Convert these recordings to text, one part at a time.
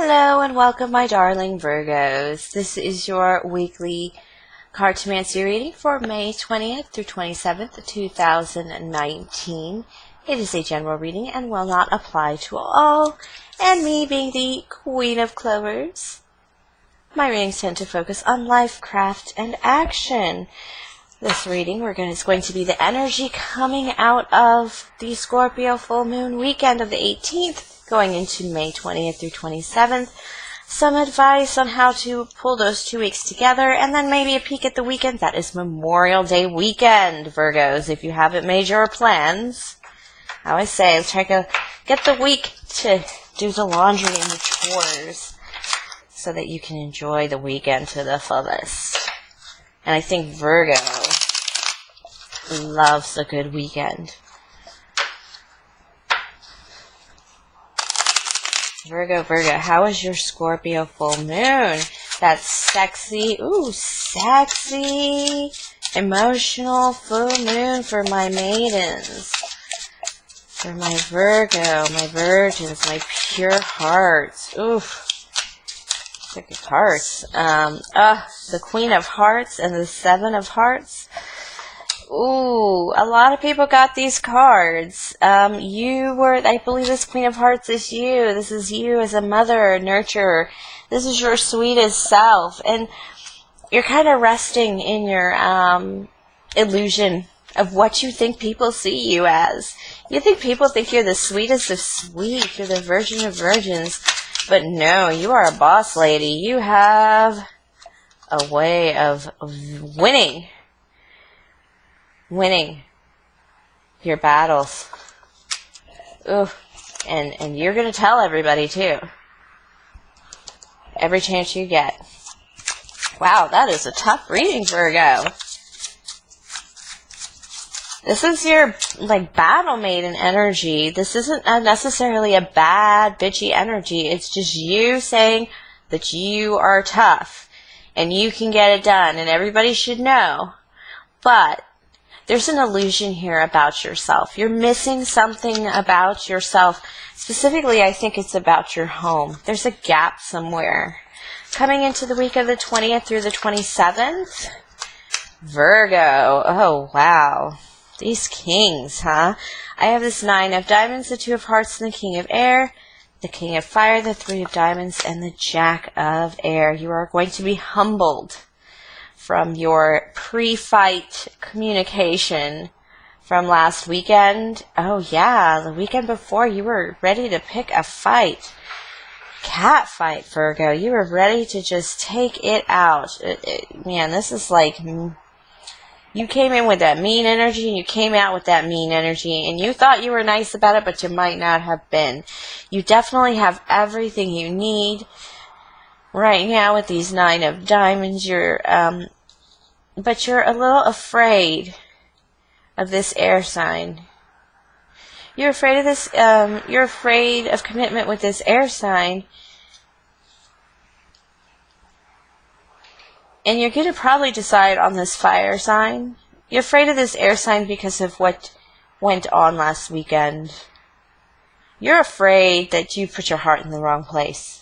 Hello and welcome, my darling Virgos. This is your weekly Cartomancy reading for May 20th through 27th, 2019. It is a general reading and will not apply to all, and me being the Queen of Clovers, my readings tend to focus on life, craft, and action. This reading is going to be the energy coming out of the Scorpio full moon weekend of the 18th, going into May 20th through 27th. Some advice on how to pull those 2 weeks together, and then maybe a peek at the weekend. That is Memorial Day weekend, Virgos. If you haven't made your plans, I always say, let's try to get the week to do the laundry and the chores so that you can enjoy the weekend to the fullest. And I think Virgo loves a good weekend. Virgo, how is your Scorpio full moon? That sexy, sexy, emotional full moon for my maidens. For my Virgo, my virgins, my pure hearts. Look at hearts. The Queen of Hearts and the Seven of Hearts. A lot of people got these cards. I believe this Queen of Hearts is you. This is you as a mother, nurturer. This is your sweetest self. And you're kind of resting in your illusion of what you think people see you as. You think people think you're the sweetest of sweet. You're the virgin of virgins. But no, you are a boss lady. You have a way of winning your battles. And you're going to tell everybody too. Every chance you get. Wow, that is a tough reading, Virgo. This is your, battle maiden energy. This isn't necessarily a bad, bitchy energy. It's just you saying that you are tough and you can get it done and everybody should know. But there's an illusion here about yourself. You're missing something about yourself. Specifically, I think it's about your home. There's a gap somewhere. Coming into the week of the 20th through the 27th, Virgo. Oh, wow. These kings, huh? I have this 9 of diamonds, the 2 of hearts, and the king of air, the king of fire, the 3 of diamonds, and the jack of air. You are going to be humbled from your pre-fight communication from last weekend. Oh yeah, the weekend before you were ready to pick a fight. Cat fight, Virgo. You were ready to just take it out. Man, this is like, you came in with that mean energy and you came out with that mean energy, and you thought you were nice about it, but you might not have been. You definitely have everything you need right now with these 9 of diamonds. But you're a little afraid of this air sign. You're afraid of this, you're afraid of commitment with this air sign. And you're going to probably decide on this fire sign. You're afraid of this air sign because of what went on last weekend. You're afraid that you put your heart in the wrong place.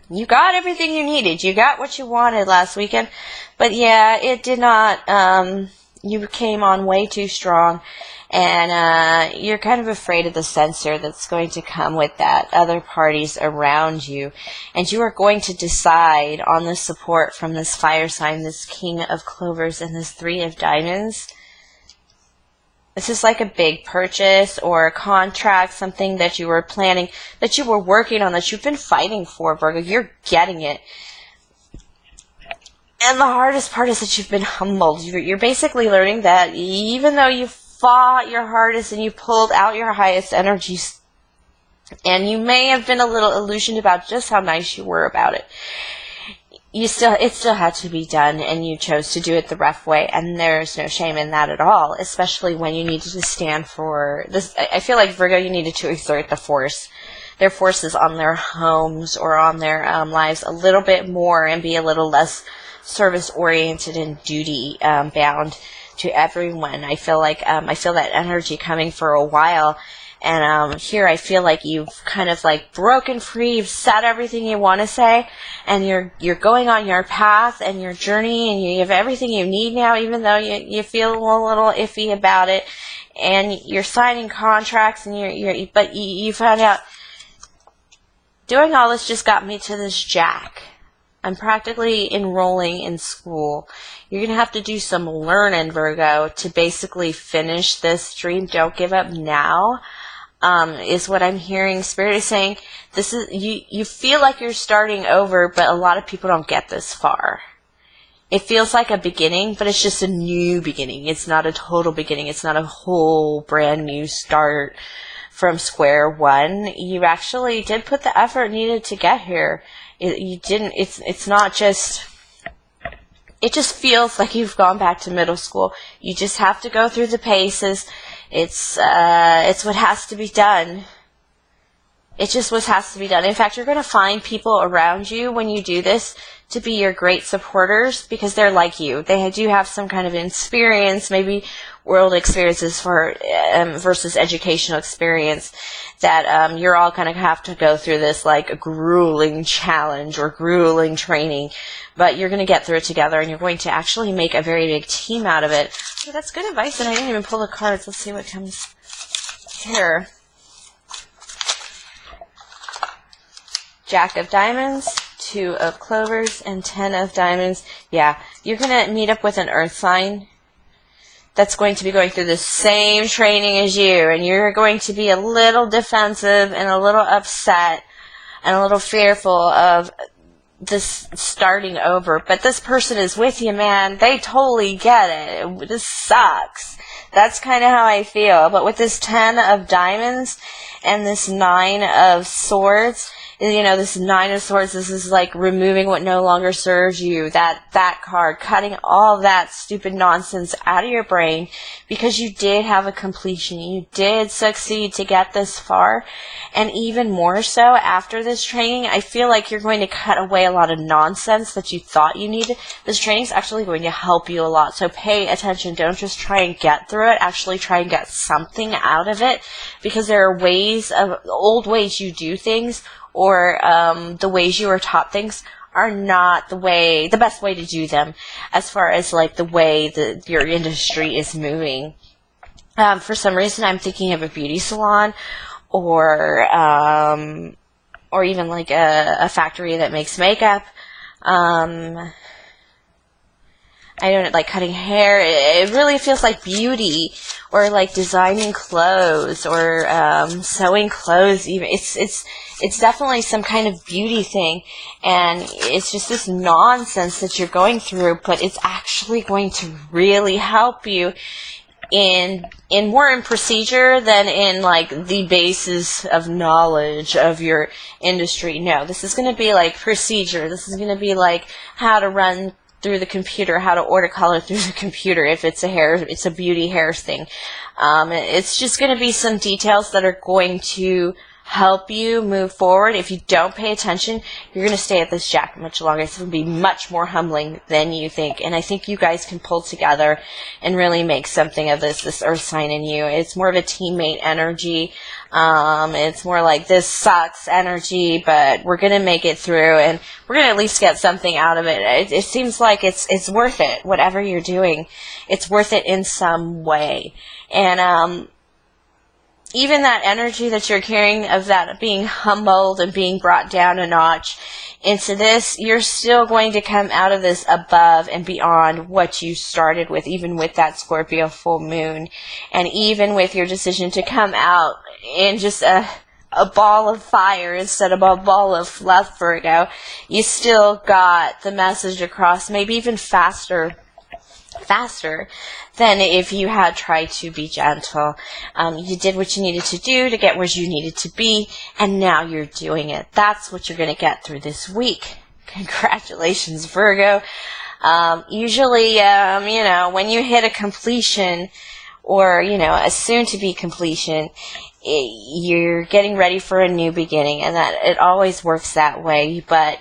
You got everything you needed. You got what you wanted last weekend. But yeah, it did not, you came on way too strong. And you're kind of afraid of the censor that's going to come with that, other parties around you. And you are going to decide on the support from this fire sign, this king of clovers, and this 3 of diamonds. This is like a big purchase or a contract, something that you were planning, that you were working on, that you've been fighting for, Virgo. You're getting it. And the hardest part is that you've been humbled. You're basically learning that even though you fought your hardest and you pulled out your highest energies, and you may have been a little illusioned about just how nice you were about it, it still had to be done, and you chose to do it the rough way, and there's no shame in that at all, especially when you needed to stand for this. I feel like, Virgo, you needed to exert their forces on their homes or on their lives a little bit more, and be a little less service-oriented and duty-bound to everyone. I feel like, I feel that energy coming for a while, And here I feel like you've kind of like broken free, you've said everything you want to say, and you're going on your path and your journey, and you have everything you need now, even though you feel a little iffy about it, and you're signing contracts, and but you found out doing all this just got me to this jack. I'm practically enrolling in school. You're going to have to do some learning, Virgo, to basically finish this dream. Don't give up now, is what I'm hearing. Spirit is saying this is you feel like you're starting over, but a lot of people don't get this far. It feels like a beginning, but it's just a new beginning. It's not a total beginning. It's not a whole brand new start from square one. You actually did put the effort needed to get here. You didn't, it's not just, it just feels like you've gone back to middle school. You just have to go through the paces. It's what has to be done. It's just what has to be done. In fact, you're going to find people around you when you do this to be your great supporters, because they're like you. They do have some kind of experience, maybe world experiences for versus educational experience, that you're all going to have to go through this like a grueling challenge or grueling training, but you're going to get through it together, and you're going to actually make a very big team out of it. So that's good advice, and I didn't even pull the cards. Let's see what comes here. Jack of Diamonds, 2 of Clovers, and 10 of Diamonds. Yeah, you're going to meet up with an earth sign that's going to be going through the same training as you, and you're going to be a little defensive and a little upset and a little fearful of this starting over. But this person is with you, man. They totally get it. This sucks. That's kind of how I feel. But with this 10 of Diamonds and this 9 of Swords, you know, this 9 of Swords, this is like removing what no longer serves you. That card, cutting all that stupid nonsense out of your brain, because you did have a completion. You did succeed to get this far. And even more so after this training, I feel like you're going to cut away a lot of nonsense that you thought you needed. This training is actually going to help you a lot. So pay attention. Don't just try and get through it. Actually try and get something out of it, because there are ways of old ways you do things, or the ways you were taught things are not the best way to do them, as far as like the way that your industry is moving. For some reason, I'm thinking of a beauty salon, or even like a factory that makes makeup. I don't like cutting hair. It really feels like beauty, or like designing clothes, or sewing clothes. Even it's definitely some kind of beauty thing, and it's just this nonsense that you're going through, but it's actually going to really help you in more in procedure than in like the basis of knowledge of your industry. No, this is going to be like procedure. This is going to be like how to run through the computer, how to order color through the computer. If it's a beauty hair thing. It's just going to be some details that are going to help you move forward. If you don't pay attention, you're going to stay at this jack much longer. It's going to be much more humbling than you think. And I think you guys can pull together and really make something of this earth sign in you. It's more of a teammate energy. It's more like this sucks energy, but we're going to make it through, and we're going to at least get something out of it. It seems like it's worth it. Whatever you're doing, it's worth it in some way. And, even that energy that you're carrying of that being humbled and being brought down a notch into this, you're still going to come out of this above and beyond what you started with, even with that Scorpio full moon, and even with your decision to come out in just a ball of fire instead of a ball of fluff, Virgo. You still got the message across, maybe even faster than if you had tried to be gentle. You did what you needed to do to get where you needed to be, and now you're doing it. That's what you're going to get through this week. Congratulations, Virgo. Usually, when you hit a completion, or, a soon-to-be completion, you're getting ready for a new beginning, and that it always works that way. But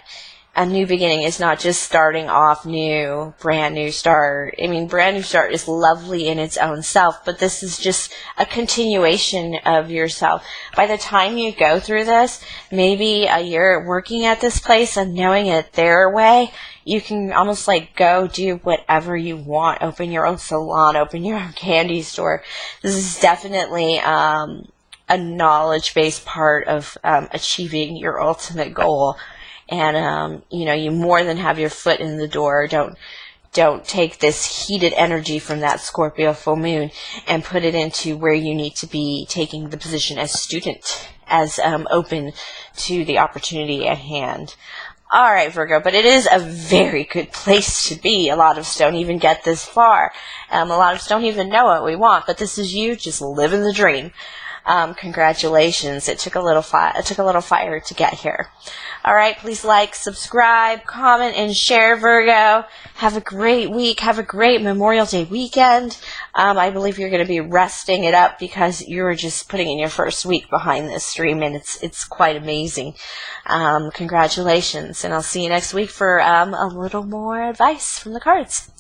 a new beginning is not just starting off new, brand new start. I mean, brand new start is lovely in its own self, but this is just a continuation of yourself. By the time you go through this, maybe a year working at this place and knowing it their way, you can almost like go do whatever you want. Open your own salon, open your own candy store. This is definitely a knowledge-based part of achieving your ultimate goal. And, you more than have your foot in the door. Don't take this heated energy from that Scorpio full moon and put it into where you need to be taking the position as student, as open to the opportunity at hand. All right, Virgo, but it is a very good place to be. A lot of us don't even get this far. A lot of us don't even know what we want, but this is you just living the dream. Congratulations. It took a little fire to get here. All right, please like, subscribe, comment, and share, Virgo. Have a great week. Have a great Memorial Day weekend. I believe you're going to be resting it up because you were just putting in your first week behind this stream, and it's quite amazing. Congratulations, and I'll see you next week for a little more advice from the cards.